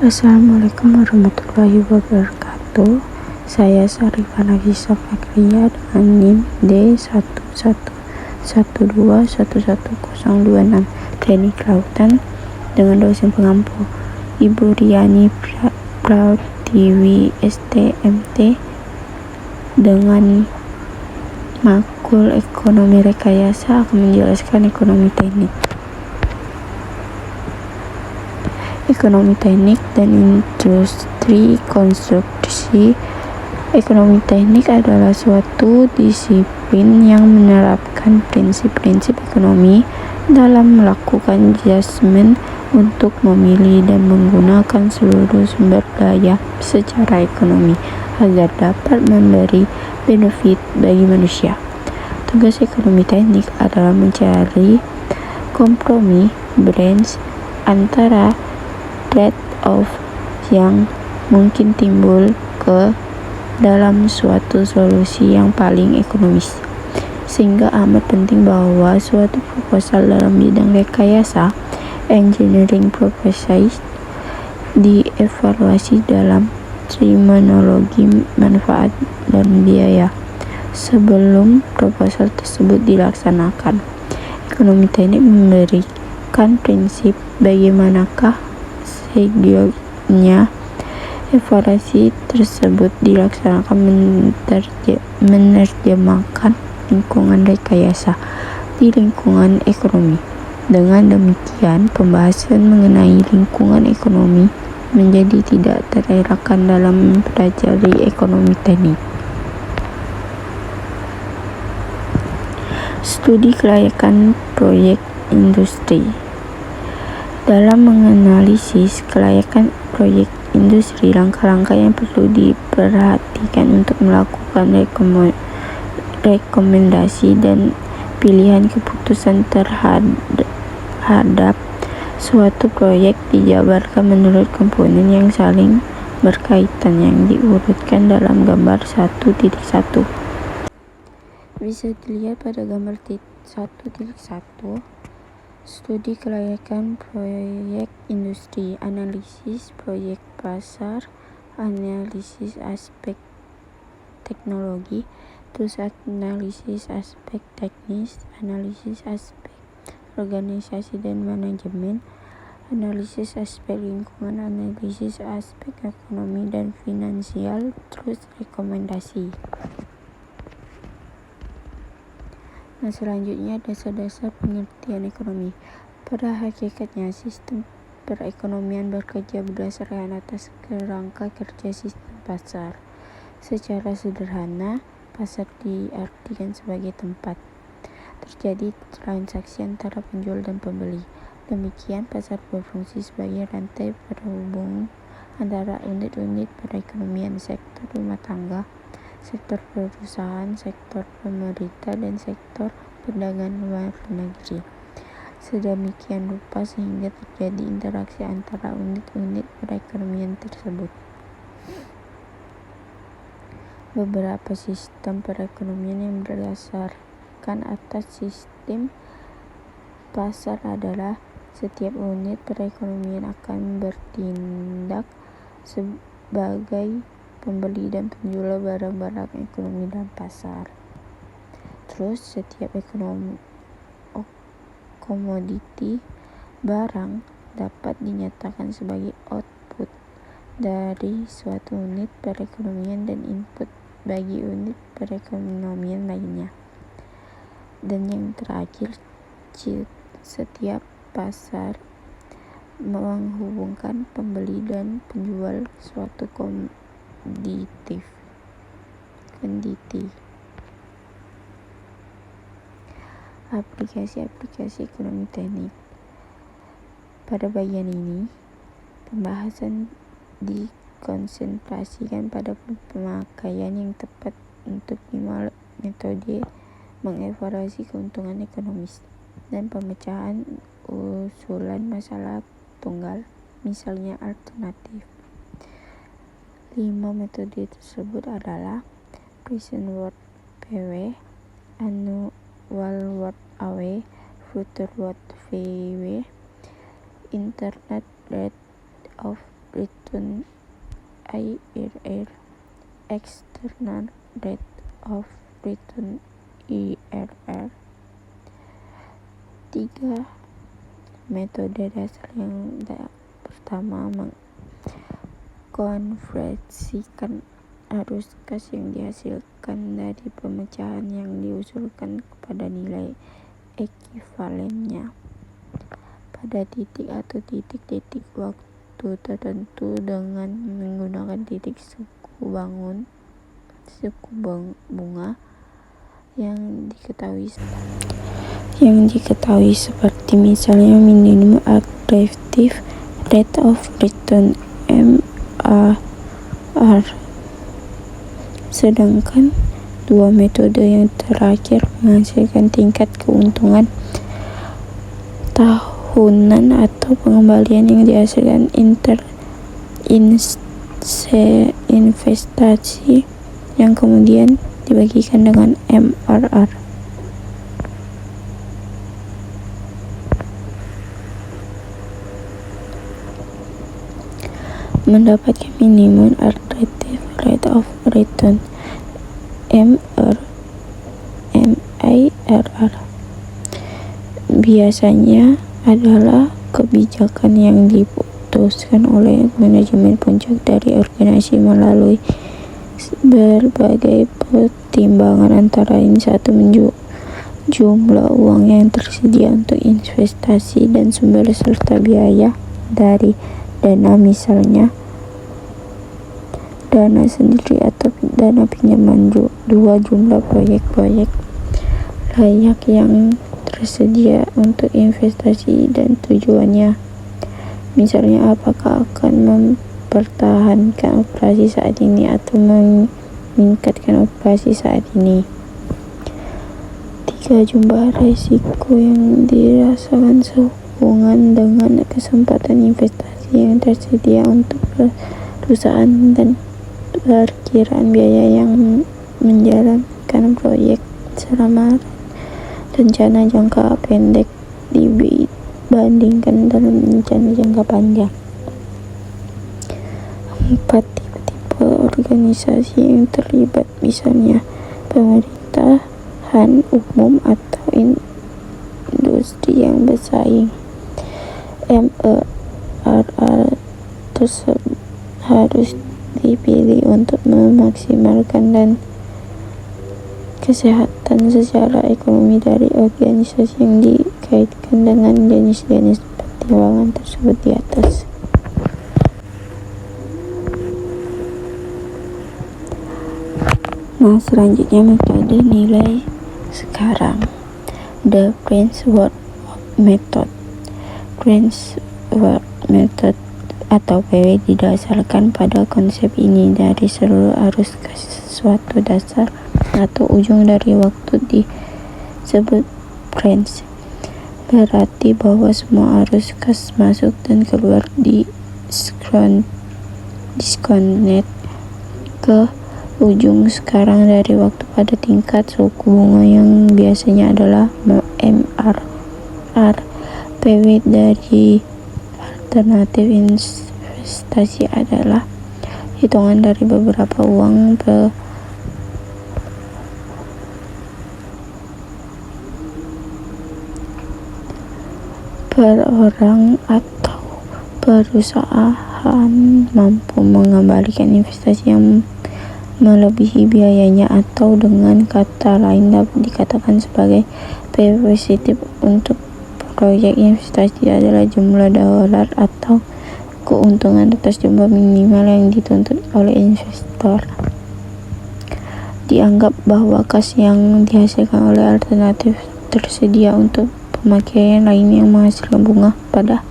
Assalamualaikum warahmatullahi wabarakatuh. Saya Sarifah Nafisa Fakria dengan NIM D1112111026 Teknik Kelautan dengan dosen pengampu Ibu Riani Pratiwi STMT dengan makul ekonomi rekayasa akan menjelaskan ekonomi teknik dan industri konstruksi. Ekonomi teknik adalah suatu disiplin yang menerapkan prinsip-prinsip ekonomi dalam melakukan adjustment untuk memilih dan menggunakan seluruh sumber daya secara ekonomi agar dapat memberi benefit bagi manusia. Tugas ekonomi teknik adalah mencari kompromi balance antara trade-off yang mungkin timbul ke dalam suatu solusi yang paling ekonomis. Sehingga amat penting bahwa suatu proposal dalam bidang rekayasa engineering proposal dievaluasi dalam terminologi manfaat dan biaya sebelum proposal tersebut dilaksanakan. Ekonomi teknik memberikan prinsip bagaimanakah seyogyanya evaluasi tersebut dilaksanakan menerjemahkan lingkungan rekayasa di lingkungan ekonomi. Dengan demikian, pembahasan mengenai lingkungan ekonomi menjadi tidak terelakkan dalam mempelajari ekonomi teknik. Studi kelayakan proyek industri. Dalam menganalisis kelayakan proyek industri, langkah-langkah yang perlu diperhatikan untuk melakukan rekomendasi dan pilihan keputusan terhadap suatu proyek dijabarkan menurut komponen yang saling berkaitan yang diurutkan dalam gambar 1.1. Bisa dilihat pada gambar 1.1. Studi kelayakan proyek industri, analisis proyek pasar, analisis aspek teknologi, terus analisis aspek teknis, analisis aspek organisasi dan manajemen, analisis aspek lingkungan, analisis aspek ekonomi dan finansial, terus rekomendasi. Nah, selanjutnya dasar-dasar pengertian ekonomi. Pada hakikatnya, sistem perekonomian bekerja berdasarkan atas kerangka kerja sistem pasar. Secara sederhana, pasar diartikan sebagai tempat terjadi transaksi antara penjual dan pembeli. Demikian, pasar berfungsi sebagai rantai penghubung antara unit-unit perekonomian, sektor rumah tangga, sektor perusahaan, sektor pemerintah, dan sektor perdagangan luar negeri. Sedemikian rupa sehingga terjadi interaksi antara unit-unit perekonomian tersebut. Beberapa sistem perekonomian yang berdasarkan atas sistem pasar adalah setiap unit perekonomian akan bertindak sebagai pembeli dan penjual barang-barang ekonomi dalam pasar. Terus setiap komoditi barang dapat dinyatakan sebagai output dari suatu unit perekonomian dan input bagi unit perekonomian lainnya. Dan yang terakhir, setiap pasar menghubungkan pembeli dan penjual suatu komoditi. Aplikasi ekonomi teknik. Pada bagian ini, pembahasan dikonsentrasikan pada pemakaian yang tepat untuk metode mengevaluasi keuntungan ekonomis dan pemecahan usulan masalah tunggal, misalnya alternatif. 5 metode tersebut adalah present worth PW, annual worth AW, future worth VW, internet rate of return IRR, external rate of return IRR. Tiga metode dasar yang pertama mengkonversikan arus kas yang dihasilkan dari pemecahan yang diusulkan kepada nilai ekuivalennya pada titik atau titik-titik waktu tertentu dengan menggunakan titik suku bunga yang diketahui seperti misalnya minimum attractive rate of return MAR. Sedangkan dua metode yang terakhir menghasilkan tingkat keuntungan tahunan atau pengembalian yang dihasilkan investasi yang kemudian dibagikan dengan MRR. Mendapatkan minimum attractive rate of return MIRR biasanya adalah kebijakan yang diputuskan oleh manajemen puncak dari organisasi melalui berbagai pertimbangan, antara lain satu, jumlah uang yang tersedia untuk investasi dan sumber serta biaya dari dana, misalnya dana sendiri atau dana pinjaman. Dua, jumlah proyek-proyek layak yang tersedia untuk investasi dan tujuannya, misalnya apakah akan mempertahankan operasi saat ini atau meningkatkan operasi saat ini. Tiga, jumlah risiko yang dirasakan sehubungan dengan kesempatan investasi yang tersedia untuk perusahaan dan perkiraan biaya yang menjalankan proyek selama rencana jangka pendek dibandingkan dalam rencana jangka panjang. 4, tipe-tipe organisasi yang terlibat, misalnya pemerintahan umum atau industri yang bersaing. MRR tersebut harus dipilih untuk memaksimalkan dan kesehatan secara ekonomi dari organisasi yang dikaitkan dengan jenis-jenis pertimbangan tersebut di atas. Nah, selanjutnya metode nilai sekarang. The Prince-Work Method. Prince-Work Method atau PW didasarkan pada konsep ini dari seluruh arus kas suatu dasar atau ujung dari waktu disebut branch. Berarti bahwa semua arus kas masuk dan keluar disconnect ke ujung sekarang dari waktu pada tingkat suku bunga yang biasanya adalah MRR. PW dari alternatif investasi adalah hitungan dari beberapa uang per orang atau perusahaan mampu mengembalikan investasi yang melebihi biayanya, atau dengan kata lain dapat dikatakan sebagai PW positif untuk proyek investasi adalah jumlah dolar atau keuntungan atas jumlah minimal yang dituntut oleh investor. Dianggap bahwa kas yang dihasilkan oleh alternatif tersedia untuk pemakaian lain yang menghasilkan bunga pada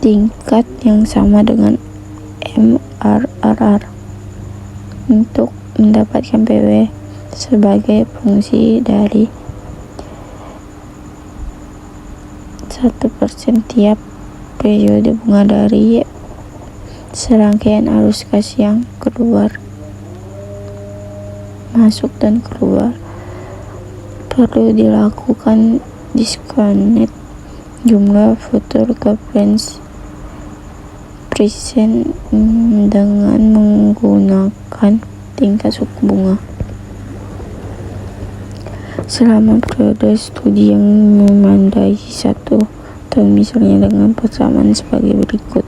tingkat yang sama dengan MRR. Untuk mendapatkan PW sebagai fungsi dari 1% tiap periode bunga dari serangkaian arus kas yang masuk dan keluar, perlu dilakukan disconnect jumlah future ke branch present dengan menggunakan tingkat suku bunga. Selama periode studi yang memandai 1 tahun, misalnya dengan persamaan sebagai berikut.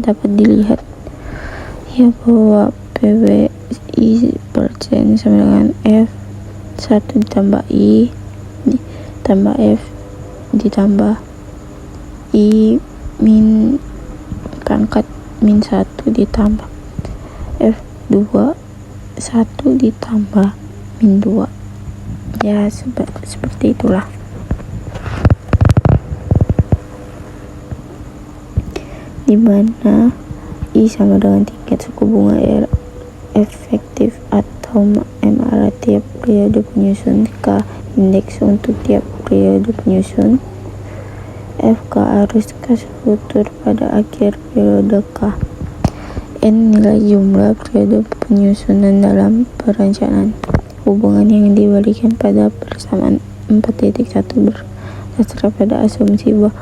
Dapat dilihat ya bahwa PWI persen sama dengan F1 ditambah I ditambah F ditambah I min pangkat min 1 ditambah F2 1 ditambah min 2. Ya seperti itulah. Di mana I sama dengan tingkat suku bunga efektif atau MR tiap periode penyusun, K indeks untuk tiap periode penyusun, FK arus kas futur pada akhir periode K, N nilai jumlah periode penyusunan dalam perencanaan. Hubungan yang diberikan pada persamaan 4.1 berdasar pada asumsi bahwa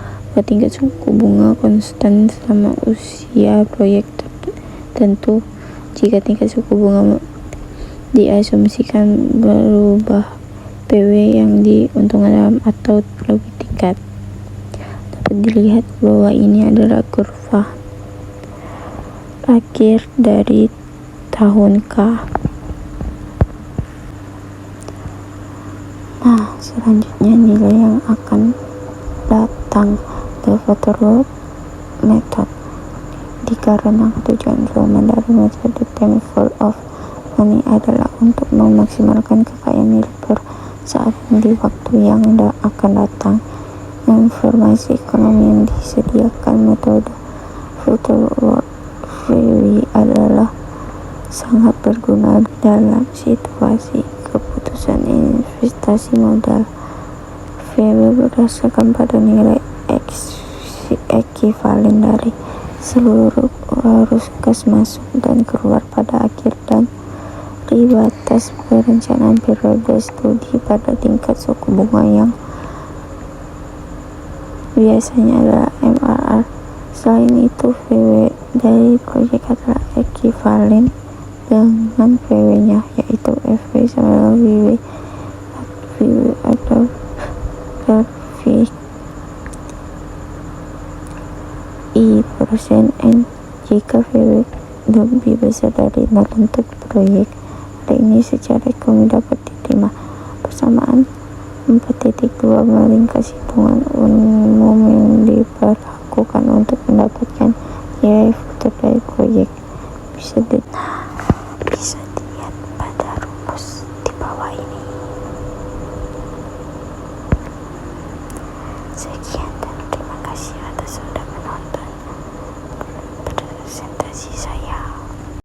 tingkat suku bunga konstan selama usia proyek tertentu. Jika tingkat suku bunga diasumsikan berubah, PW yang diuntungkan dalam atau lebih tingkat. Dapat dilihat bahwa ini adalah kurva akhir dari tahun K. Nah, selanjutnya nilai yang akan datang, the future method. Dikarenakan tujuan utama dari metode time full of money adalah untuk memaksimalkan kekayaan milik perusahaan di waktu yang akan datang. Informasi ekonomi yang disediakan metode future world view adalah sangat berguna dalam situasi keputusan investasi modal. VW berdasarkan pada nilai ekivalen dari seluruh arus kas masuk dan keluar pada akhir dan batas perencanaan periode studi pada tingkat suku bunga yang biasanya adalah MRR. Selain itu, VW dari proyek adalah ekivalen dengan PW-nya, yaitu FW sama dengan VW atau VI persen N. Jika VW lebih besar dari 0 untuk proyek, hal ini secara ekonomi dapat diterima. Persamaan 4.2 melingkas hitungan umum yang diperlakukan untuk mendapatkan nilai futur dari proyek. Bisa dilihat pada rumus di bawah ini. Sekian.